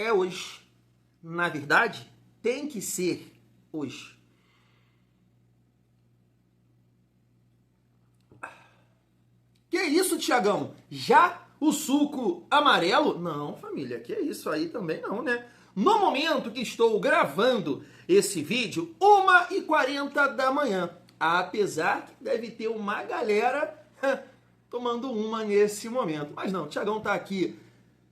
é hoje. Na verdade, tem que ser hoje. Que isso, Tiagão? Já o suco amarelo? Não, família, que isso aí também não, né? No momento que estou gravando esse vídeo, 1h40 da manhã. Apesar que deve ter uma galera tomando uma nesse momento. Mas não, o Tiagão tá aqui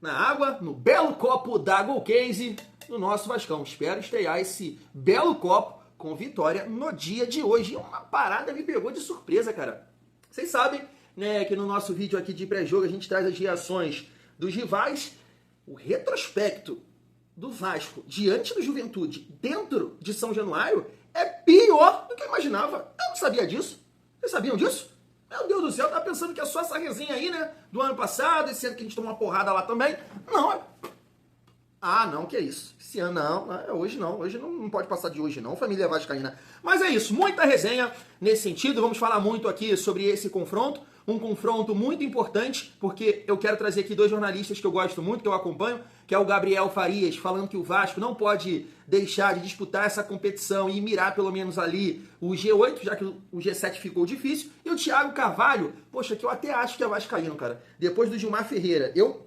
na água, no belo copo da Golcase do nosso Vascão. Espero estrear esse belo copo com vitória no dia de hoje. E uma parada me pegou de surpresa, cara. Vocês sabem, né, que no nosso vídeo aqui de pré-jogo a gente traz as reações dos rivais. O retrospecto do Vasco diante do Juventude dentro de São Januário é pior do que eu imaginava. Eu não sabia disso. Vocês sabiam disso? Meu Deus do céu, eu tava pensando que é só essa resenha aí, né? Do ano passado, esse ano que a gente tomou uma porrada lá também. Não, ah, não, que é isso. Esse ano não, hoje não. Hoje não pode passar de hoje não, família vascaína. Mas é isso, muita resenha nesse sentido. Vamos falar muito aqui sobre esse confronto. Um confronto muito importante, porque eu quero trazer aqui dois jornalistas que eu gosto muito, que eu acompanho, que é o Gabriel Farias, falando que o Vasco não pode deixar de disputar essa competição e mirar pelo menos ali o G8, já que o G7 ficou difícil. E o Thiago Carvalho, poxa, que eu até acho que é vascaíno, cara. Depois do Gilmar Ferreira, eu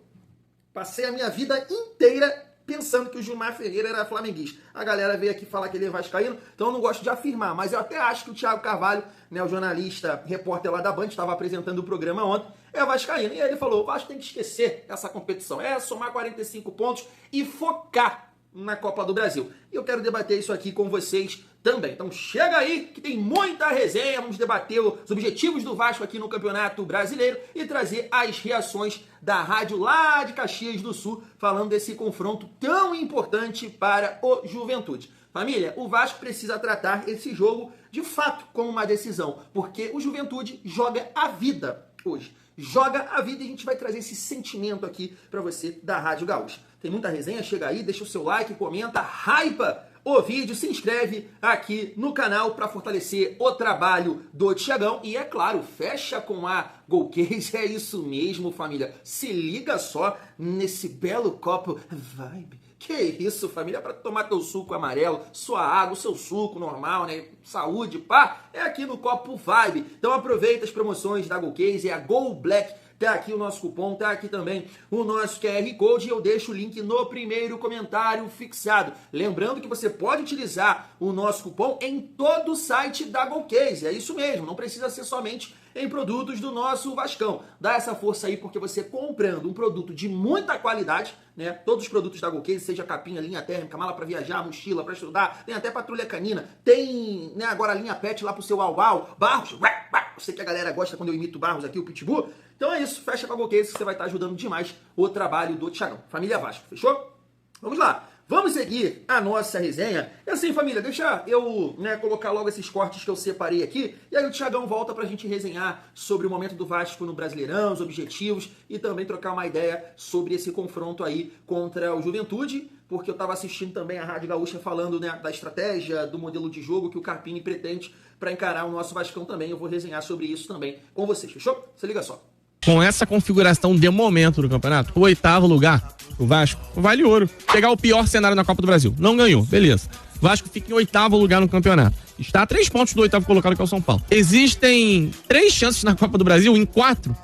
passei a minha vida inteira pensando que o Gilmar Ferreira era flamenguista. A galera veio aqui falar que ele é vascaíno, então eu não gosto de afirmar, mas eu até acho que o Thiago Carvalho, né, o jornalista, repórter lá da Band, estava apresentando o programa ontem, é vascaíno. E aí ele falou, o Vasco tem que esquecer essa competição, somar 45 pontos e focar na Copa do Brasil. E eu quero debater isso aqui com vocês também. Então chega aí que tem muita resenha, vamos debater os objetivos do Vasco aqui no Campeonato Brasileiro e trazer as reações da rádio lá de Caxias do Sul, falando desse confronto tão importante para o Juventude. Família, o Vasco precisa tratar esse jogo de fato como uma decisão, porque o Juventude joga a vida hoje. Joga a vida e a gente vai trazer esse sentimento aqui para você da Rádio Gaúcha. Tem muita resenha, chega aí, deixa o seu like, comenta, hypa o vídeo, se inscreve aqui no canal para fortalecer o trabalho do Thiagão e, é claro, fecha com a Golcase, é isso mesmo, família. Se liga só nesse belo copo Vibe. Que isso, família, para tomar teu suco amarelo, sua água, seu suco normal, né? Saúde, pá, é aqui no copo Vibe. Então aproveita as promoções da Golcase, é a Go Black. Tá aqui o nosso cupom, tá aqui também o nosso QR Code e eu deixo o link no primeiro comentário fixado. Lembrando que você pode utilizar o nosso cupom em todo o site da Golcase, é isso mesmo, não precisa ser somente em produtos do nosso Vascão. Dá essa força aí porque você comprando um produto de muita qualidade, né? Todos os produtos da Golcase, seja capinha, linha térmica, mala para viajar, mochila para estudar, tem até patrulha canina, tem, né, agora a linha pet lá pro seu Uau, Barros, eu sei que a galera gosta quando eu imito Barros aqui, o Pitbull. Então é isso, fecha com a Golcase que você vai estar ajudando demais o trabalho do Thiagão. Família Vasco, fechou? Vamos lá, vamos seguir a nossa resenha. E assim, família, deixa eu, né, colocar logo esses cortes que eu separei aqui, e aí o Thiagão volta pra gente resenhar sobre o momento do Vasco no Brasileirão, os objetivos, e também trocar uma ideia sobre esse confronto aí contra o Juventude, porque eu estava assistindo também a Rádio Gaúcha falando, né, da estratégia, do modelo de jogo que o Carpini pretende para encarar o nosso Vascão também. Eu vou resenhar sobre isso também com vocês, fechou? Se liga só. Com essa configuração de momento do campeonato, o 8º lugar, o Vasco, vale ouro. Pegar o pior cenário na Copa do Brasil. Não ganhou, beleza. O Vasco fica em 8º lugar no campeonato. Está a 3 pontos do 8º colocado, que é o São Paulo. Existem 3 chances na Copa do Brasil, em 4,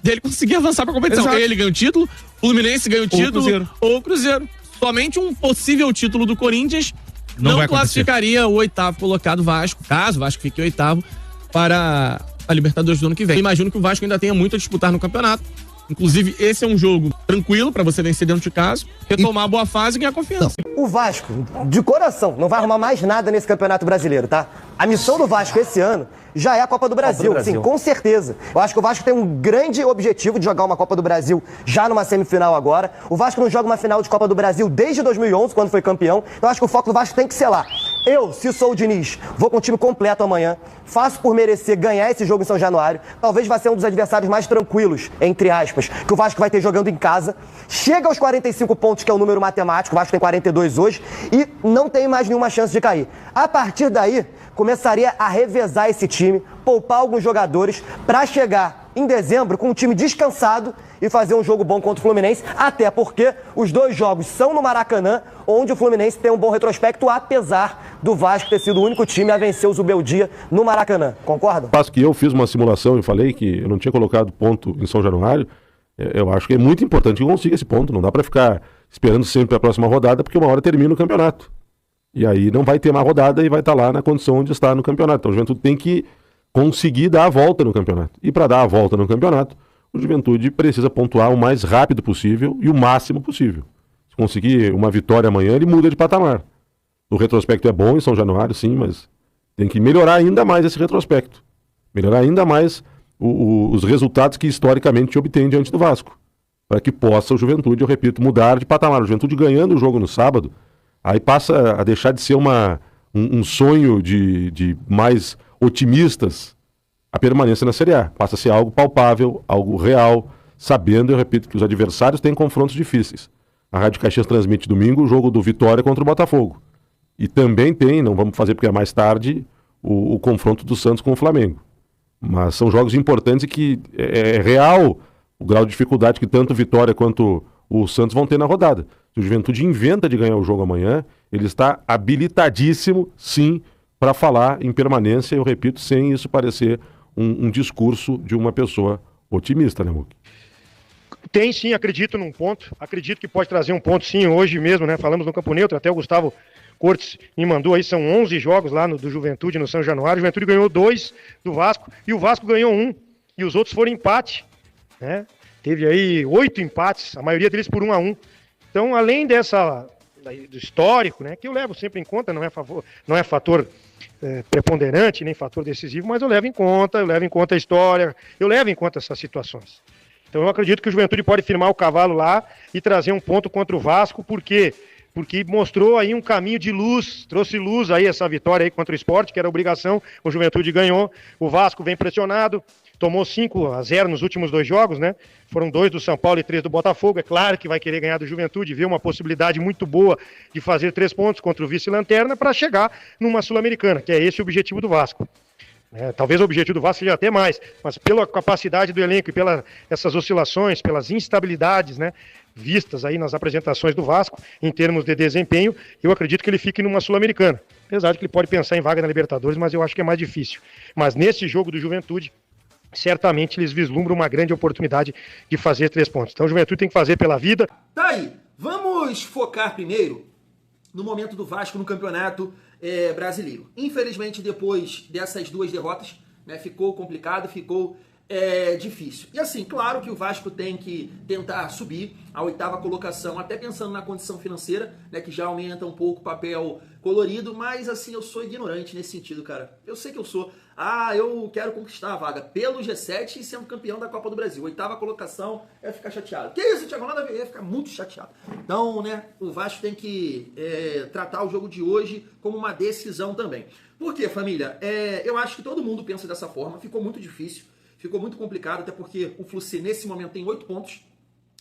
dele conseguir avançar para a competição. Exato. Ele ganha o título, o Fluminense ganha o título, ou o Cruzeiro. Somente um possível título do Corinthians não classificaria o 8º colocado Vasco, caso o Vasco fique em 8º, para a Libertadores do ano que vem. Eu imagino que o Vasco ainda tenha muito a disputar no campeonato. Inclusive, esse é um jogo tranquilo para você vencer dentro de casa, retomar a boa fase e ganhar confiança. O Vasco, de coração, não vai arrumar mais nada nesse Campeonato Brasileiro, tá? A missão do Vasco esse ano já é a Copa do Brasil, sim, com certeza. Eu acho que o Vasco tem um grande objetivo de jogar uma Copa do Brasil já numa semifinal agora. O Vasco não joga uma final de Copa do Brasil desde 2011, quando foi campeão. Então eu acho que o foco do Vasco tem que ser lá. Eu, se sou o Diniz, vou com o time completo amanhã. Faço por merecer ganhar esse jogo em São Januário. Talvez vá ser um dos adversários mais tranquilos, entre aspas, que o Vasco vai ter jogando em casa. Chega aos 45 pontos, que é o número matemático. O Vasco tem 42 hoje e não tem mais nenhuma chance de cair. A partir daí, começaria a revezar esse time, poupar alguns jogadores para chegar em dezembro com o time descansado e fazer um jogo bom contra o Fluminense, até porque os 2 jogos são no Maracanã, onde o Fluminense tem um bom retrospecto, apesar do Vasco ter sido o único time a vencer o Zubeldia no Maracanã. Concorda? Passo que eu fiz uma simulação e falei que eu não tinha colocado ponto em São Januário. Eu acho que é muito importante que consiga esse ponto. Não dá para ficar esperando sempre a próxima rodada, porque uma hora termina o campeonato. E aí não vai ter mais rodada e vai estar lá na condição onde está no campeonato. Então o Juventude tem que conseguir dar a volta no campeonato. E para dar a volta no campeonato, o Juventude precisa pontuar o mais rápido possível e o máximo possível. Se conseguir uma vitória amanhã, ele muda de patamar. O retrospecto é bom em São Januário, sim, mas tem que melhorar ainda mais esse retrospecto. Melhorar ainda mais os resultados que historicamente obtém diante do Vasco. Para que possa o Juventude, eu repito, mudar de patamar. O Juventude ganhando o jogo no sábado, aí passa a deixar de ser um sonho de mais otimistas a permanência na Série A. Passa a ser algo palpável, algo real, sabendo, eu repito, que os adversários têm confrontos difíceis. A Rádio Caxias transmite domingo o jogo do Vitória contra o Botafogo. E também tem, não vamos fazer porque é mais tarde, o confronto do Santos com o Flamengo. Mas são jogos importantes e que é real o grau de dificuldade que tanto o Vitória quanto o Santos vão ter na rodada. Se o Juventude inventa de ganhar o jogo amanhã, ele está habilitadíssimo, sim, para falar em permanência, eu repito, sem isso parecer um discurso de uma pessoa otimista, né, Muki? Tem sim, acredito num ponto, acredito que pode trazer um ponto sim, hoje mesmo, né, falamos no Campo Neutro, até o Gustavo Cortes me mandou aí, são 11 jogos lá do Juventude no São Januário, o Juventude ganhou 2 do Vasco, e o Vasco ganhou 1, e os outros foram empate, né, teve aí 8 empates, a maioria deles por 1-1, então além do histórico, né, que eu levo sempre em conta, não é fator preponderante, nem fator decisivo, mas eu levo em conta a história, eu levo em conta essas situações. Então eu acredito que o Juventude pode firmar o cavalo lá e trazer um ponto contra o Vasco, porque mostrou aí um caminho de luz, trouxe luz aí essa vitória aí contra o Sport, que era obrigação, o Juventude ganhou, o Vasco vem pressionado, tomou 5-0 nos últimos 2 jogos, né? Foram 2 do São Paulo e 3 do Botafogo, é claro que vai querer ganhar do Juventude, vê uma possibilidade muito boa de fazer 3 pontos contra o vice-lanterna para chegar numa Sul-Americana, que é esse o objetivo do Vasco. Talvez o objetivo do Vasco seja até mais, mas pela capacidade do elenco e pelas essas oscilações, pelas instabilidades, né, vistas aí nas apresentações do Vasco, em termos de desempenho, eu acredito que ele fique numa Sul-Americana. Apesar de que ele pode pensar em vaga na Libertadores, mas eu acho que é mais difícil. Mas nesse jogo do Juventude, certamente eles vislumbram uma grande oportunidade de fazer 3 pontos. Então o Juventude tem que fazer pela vida. Tá aí, vamos focar primeiro no momento do Vasco no Campeonato Brasileiro. Infelizmente, depois dessas 2 derrotas, né, ficou complicado, ficou difícil. E assim, claro que o Vasco tem que tentar subir a 8ª colocação, até pensando na condição financeira, né, que já aumenta um pouco o papel colorido, mas assim, eu sou ignorante nesse sentido, cara. Eu sei que eu sou. Eu quero conquistar a vaga pelo G7 e sendo campeão da Copa do Brasil. 8ª colocação, eu ia ficar chateado. Que isso, Thiago? Nada a ver, ia ficar muito chateado. Então, né, o Vasco tem que tratar o jogo de hoje como uma decisão também. Por quê, família? Eu acho que todo mundo pensa dessa forma, ficou muito difícil. Ficou muito complicado, até porque o Fluminense nesse momento tem 8 pontos,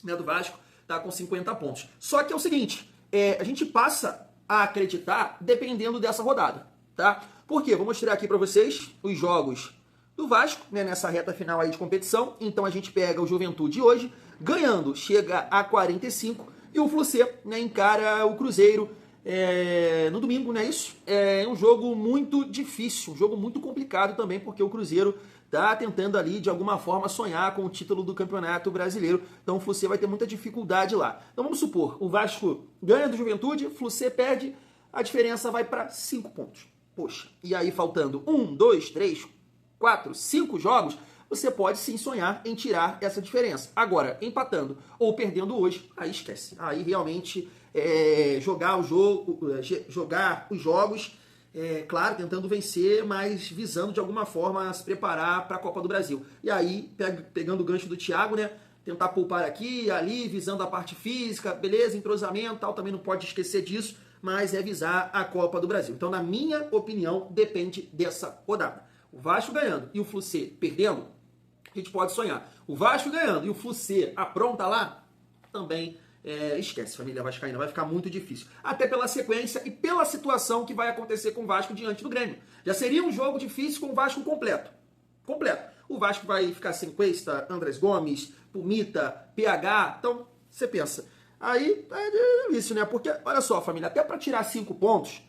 né, do Vasco, tá com 50 pontos. Só que é o seguinte, a gente passa a acreditar dependendo dessa rodada, tá? Por quê? Vou mostrar aqui para vocês os jogos do Vasco, né, nessa reta final aí de competição. Então a gente pega o Juventude hoje, ganhando, chega a 45, e o Fluminense, né, encara o Cruzeiro no domingo, não é isso? É um jogo muito difícil, um jogo muito complicado também, porque o Cruzeiro tá tentando ali, de alguma forma, sonhar com o título do Campeonato Brasileiro. Então o Fluminense vai ter muita dificuldade lá. Então vamos supor, o Vasco ganha do Juventude, o Fluminense perde, a diferença vai para 5 pontos. Poxa, e aí faltando 1, 2, 3, 4, 5 jogos, você pode sim sonhar em tirar essa diferença. Agora, empatando ou perdendo hoje, aí esquece. Aí realmente jogar o jogo, jogar os jogos, claro, tentando vencer, mas visando de alguma forma se preparar para a Copa do Brasil. E aí, pegando o gancho do Thiago, né? Tentar poupar aqui, ali, visando a parte física, beleza, entrosamento, tal, também não pode esquecer disso, mas visar a Copa do Brasil. Então, na minha opinião, depende dessa rodada. O Vasco ganhando e o Fluminense perdendo, a gente pode sonhar. O Vasco ganhando e o Fluminense apronta lá, também esquece, família vascaína, vai ficar muito difícil. Até pela sequência e pela situação que vai acontecer com o Vasco diante do Grêmio. Já seria um jogo difícil com o Vasco completo. o Vasco vai ficar sem Cuesta, Andrés Gomes, Pumita, PH. Então, você pensa. Aí é isso, né? Porque, olha só, família, até para tirar 5 pontos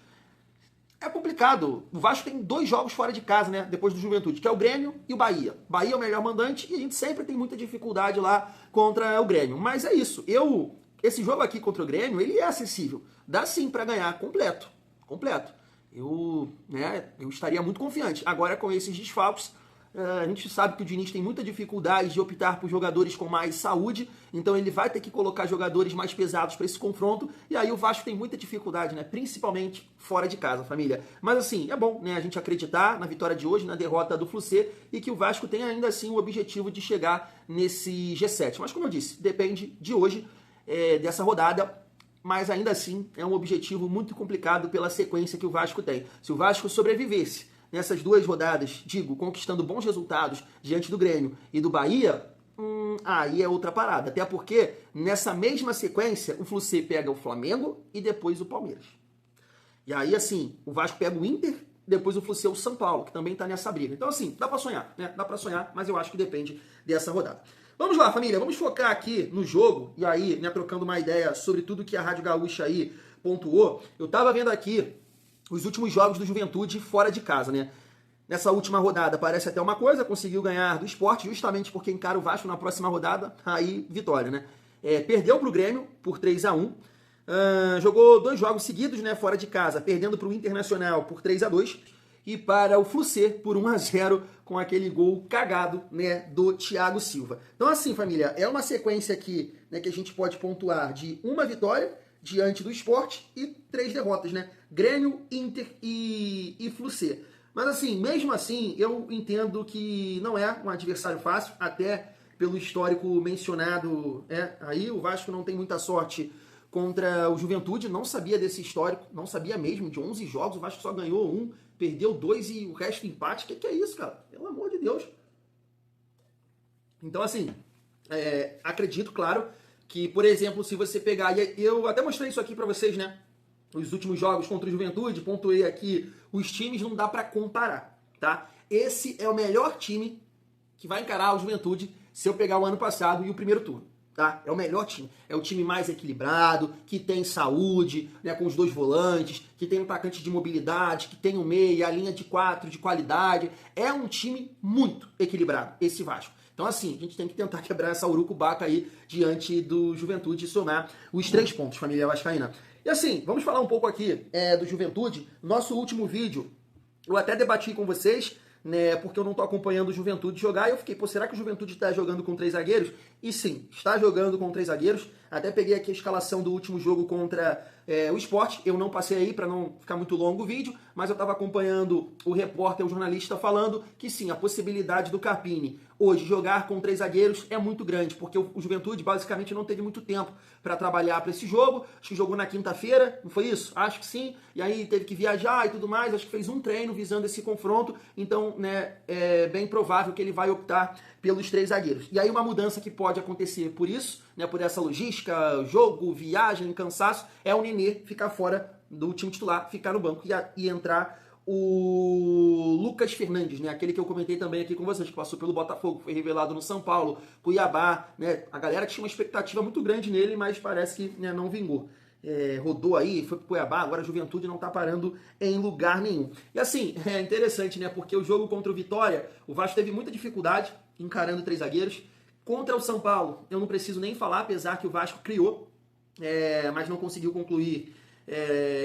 é complicado. O Vasco tem 2 jogos fora de casa, né? Depois do Juventude, que é o Grêmio e o Bahia. Bahia é o melhor mandante e a gente sempre tem muita dificuldade lá contra o Grêmio. Mas é isso. Esse jogo aqui contra o Grêmio, ele é acessível. Dá sim para ganhar completo. Eu estaria muito confiante. Agora, com esses desfalques, a gente sabe que o Diniz tem muita dificuldade de optar por jogadores com mais saúde, então ele vai ter que colocar jogadores mais pesados para esse confronto, e aí o Vasco tem muita dificuldade, né? Principalmente fora de casa, família. Mas assim, é bom, né, a gente acreditar na vitória de hoje, na derrota do Flu-C, e que o Vasco tem ainda assim o objetivo de chegar nesse G7. Mas como eu disse, depende de hoje, dessa rodada, mas ainda assim é um objetivo muito complicado pela sequência que o Vasco tem. Se o Vasco sobrevivesse nessas 2 rodadas, conquistando bons resultados diante do Grêmio e do Bahia, aí é outra parada. Até porque, nessa mesma sequência, o Flu-C pega o Flamengo e depois o Palmeiras. E aí, assim, o Vasco pega o Inter, depois o Flu-C o São Paulo, que também tá nessa briga. Então, assim, dá pra sonhar, né? Dá pra sonhar, mas eu acho que depende dessa rodada. Vamos lá, família, vamos focar aqui no jogo, e aí, né, trocando uma ideia sobre tudo que a Rádio Gaúcha aí pontuou. Eu tava vendo aqui os últimos jogos do Juventude fora de casa, né? Nessa última rodada parece até uma coisa, conseguiu ganhar do Sport, justamente porque encara o Vasco na próxima rodada, aí vitória, né? Perdeu pro Grêmio por 3-1, jogou 2 jogos seguidos, né, fora de casa, perdendo pro Internacional por 3-2 e para o Flu-C por 1-0 com aquele gol cagado, né, do Thiago Silva. Então assim, família, é uma sequência aqui, né, que a gente pode pontuar de uma vitória diante do Sport e 3 derrotas, né? Grêmio, Inter e Flu-C. Mas assim, mesmo assim, eu entendo que não é um adversário fácil, até pelo histórico mencionado, aí o Vasco não tem muita sorte contra o Juventude, não sabia desse histórico, não sabia mesmo, de 11 jogos, o Vasco só ganhou 1, perdeu 2 e o resto empate. Que é isso, cara? Pelo amor de Deus. Então assim, acredito, claro, que, por exemplo, se você pegar, e eu até mostrei isso aqui pra vocês, né? Os últimos jogos contra o Juventude, pontuei aqui, os times não dá pra comparar, tá? Esse é o melhor time que vai encarar o Juventude se eu pegar o ano passado e o primeiro turno, tá? É o melhor time. É o time mais equilibrado, que tem saúde, né, com os 2 volantes, que tem um atacante de mobilidade, que tem o meia, a linha de 4 de qualidade. É um time muito equilibrado, esse Vasco. Então, assim, a gente tem que tentar quebrar essa urucubaca aí diante do Juventude e somar os 3 pontos, família vascaína. E assim, vamos falar um pouco aqui do Juventude. Nosso último vídeo, eu até debati com vocês, né, porque eu não tô acompanhando o Juventude jogar, e eu fiquei, será que o Juventude está jogando com 3 zagueiros? E sim, está jogando com 3 zagueiros. Até peguei aqui a escalação do último jogo contra o Sport. Eu não passei aí para não ficar muito longo o vídeo, mas eu estava acompanhando o repórter, o jornalista falando que sim, a possibilidade do Carpini hoje jogar com 3 zagueiros é muito grande, porque o Juventude basicamente não teve muito tempo para trabalhar para esse jogo. Acho que jogou na quinta-feira, não foi isso? Acho que sim. E aí teve que viajar e tudo mais. Acho que fez um treino visando esse confronto. Então, né, é bem provável que ele vai optar pelos 3 zagueiros. E aí uma mudança que pode acontecer por isso, né, por essa logística, jogo, viagem, cansaço, é o Nenê ficar fora do time titular, ficar no banco e entrar o Lucas Fernandes, né, aquele que eu comentei também aqui com vocês, que passou pelo Botafogo, foi revelado no São Paulo, Cuiabá, né, a galera tinha uma expectativa muito grande nele, mas parece que, né, não vingou. Rodou aí, foi pro Cuiabá, agora a Juventude não tá parando em lugar nenhum. E assim, é interessante, né, porque o jogo contra o Vitória, o Vasco teve muita dificuldade encarando 3 zagueiros. Contra o São Paulo, eu não preciso nem falar, apesar que o Vasco criou, mas não conseguiu concluir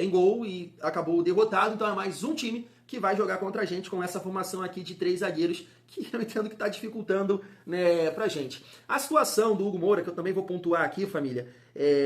em gol e acabou derrotado. Então é mais um time que vai jogar contra a gente com essa formação aqui de 3 zagueiros, que eu entendo que está dificultando, né, pra gente. A situação do Hugo Moura, que eu também vou pontuar aqui, família,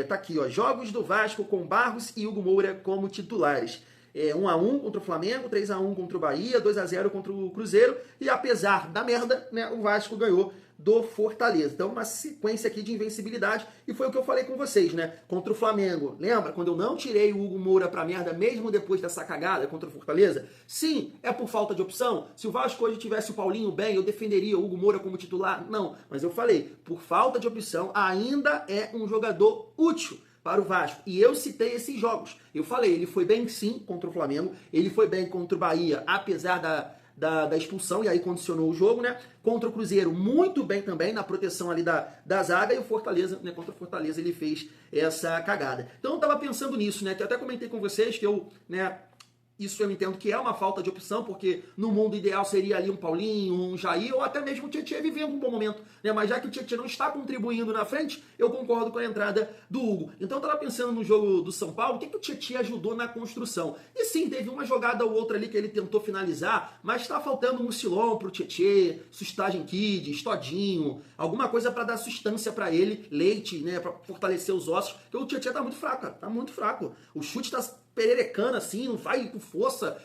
tá aqui, ó, jogos do Vasco com Barros e Hugo Moura como titulares. 1-1 contra o Flamengo, 3-1 contra o Bahia, 2-0 contra o Cruzeiro, e apesar da merda, né, o Vasco ganhou do Fortaleza. Então, uma sequência aqui de invencibilidade, e foi o que eu falei com vocês, né? Contra o Flamengo. Lembra quando eu não tirei o Hugo Moura pra merda, mesmo depois dessa cagada contra o Fortaleza? Sim, é por falta de opção. Se o Vasco hoje tivesse o Paulinho bem, eu defenderia o Hugo Moura como titular? Não, mas eu falei, por falta de opção, ainda é um jogador útil para o Vasco. E eu citei esses jogos. Eu falei, ele foi bem sim contra o Flamengo, ele foi bem contra o Bahia, apesar da expulsão, e aí condicionou o jogo, né? Contra o Cruzeiro, muito bem também na proteção ali da zaga, e o Fortaleza, né? Contra o Fortaleza ele fez essa cagada. Então eu tava pensando nisso, né? Que eu até comentei com vocês que eu, né? Isso eu entendo que é uma falta de opção, porque no mundo ideal seria ali um Paulinho, um Jair, ou até mesmo o Tietchan vivendo um bom momento, né? Mas já que o Tietchan não está contribuindo na frente, eu concordo com a entrada do Hugo. Então eu tava pensando no jogo do São Paulo, o que o Tietchan ajudou na construção? E sim, teve uma jogada ou outra ali que ele tentou finalizar, mas tá faltando um mucilão pro Tietchan, sustagem kids, todinho, alguma coisa para dar sustância para ele, leite, né? Para fortalecer os ossos, porque o Tietchan tá muito fraco, cara, tá muito fraco. O chute tá pererecando assim, não vai com força.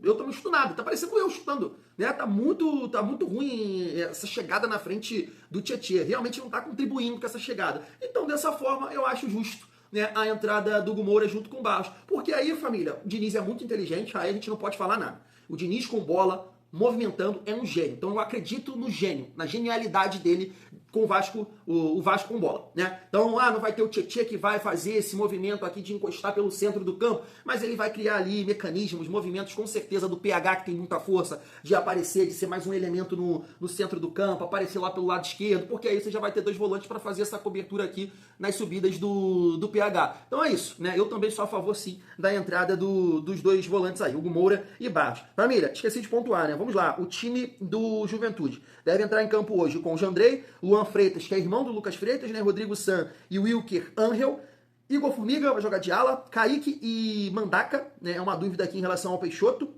Eu também chuto nada, tá parecendo eu chutando, né? Tá muito ruim essa chegada na frente do Tietchan. Realmente não tá contribuindo com essa chegada. Então, dessa forma, eu acho justo, né, a entrada do Hugo Moura junto com o Barros. Porque aí, família, o Diniz é muito inteligente, aí a gente não pode falar nada. O Diniz com bola, movimentando, é um gênio. Então eu acredito no gênio, na genialidade dele com o Vasco, o Vasco com bola, né? Então, não vai ter o Tietchan que vai fazer esse movimento aqui de encostar pelo centro do campo, mas ele vai criar ali mecanismos, movimentos com certeza do PH, que tem muita força, de aparecer, de ser mais um elemento no centro do campo, aparecer lá pelo lado esquerdo, porque aí você já vai ter dois volantes para fazer essa cobertura aqui nas subidas do PH. Então é isso, né? Eu também sou a favor, sim, da entrada dos dois volantes aí, Hugo Moura e Barros. Família, esqueci de pontuar, né? Vamos lá, o time do Juventude deve entrar em campo hoje com o Jandrei, Luan Freitas, que é irmão do Lucas Freitas, né? Rodrigo San e Wilker Angel. Igor Formiga vai jogar de ala. Kaique e Mandaca, né? É uma dúvida aqui em relação ao Peixoto.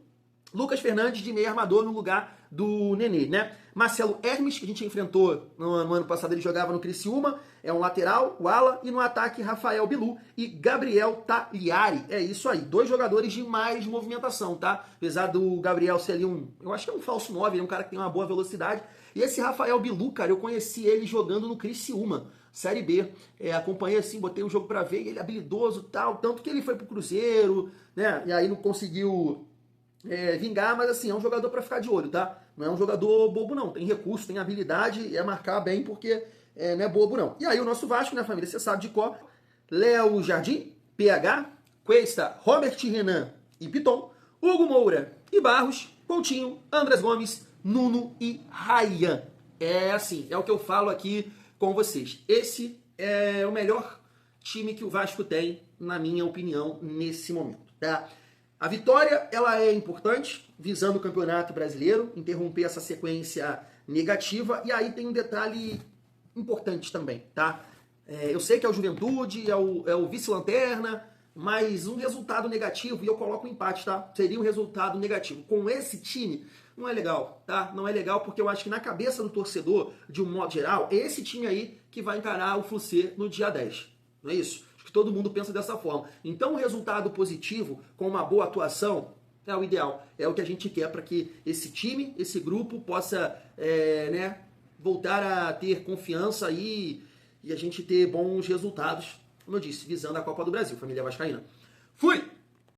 Lucas Fernandes de meio armador no lugar do Nenê, né? Marcelo Hermes, que a gente enfrentou no ano passado, ele jogava no Criciúma, é um lateral, o ala, e no ataque Rafael Bilu e Gabriel Tagliari. É isso aí, dois jogadores de mais movimentação, tá? Apesar do Gabriel ser ali eu acho que é um falso 9, é um cara que tem uma boa velocidade. E esse Rafael Bilu, cara, eu conheci ele jogando no Criciúma, Série B. Acompanhei assim, botei o jogo pra ver, ele é habilidoso e tal, tanto que ele foi pro Cruzeiro, né? E aí não conseguiu vingar, mas assim, é um jogador para ficar de olho, tá? Não é um jogador bobo não, tem recurso, tem habilidade, marcar bem porque não é bobo não. E aí o nosso Vasco, né, família, você sabe de qual? Léo Jardim, PH, Cuesta, Robert Renan e Piton, Hugo Moura e Barros, Coutinho, Andrés Gomes, Nuno e Ryan. É assim, é o que eu falo aqui com vocês. Esse é o melhor time que o Vasco tem, na minha opinião, nesse momento, tá? A vitória, ela é importante, visando o Campeonato Brasileiro, interromper essa sequência negativa, e aí tem um detalhe importante também, tá? Eu sei que é o Juventude, é o vice-lanterna, mas um resultado negativo, e eu coloco um empate, tá? Seria um resultado negativo. Com esse time, não é legal, tá? Não é legal porque eu acho que na cabeça do torcedor, de um modo geral, é esse time aí que vai encarar o Flu-C no dia 10. Não é isso? Que todo mundo pensa dessa forma. Então, o resultado positivo, com uma boa atuação, é o ideal. É o que a gente quer para que esse time, esse grupo, possa voltar a ter confiança e a gente ter bons resultados, como eu disse, visando a Copa do Brasil, família vascaína. Fui!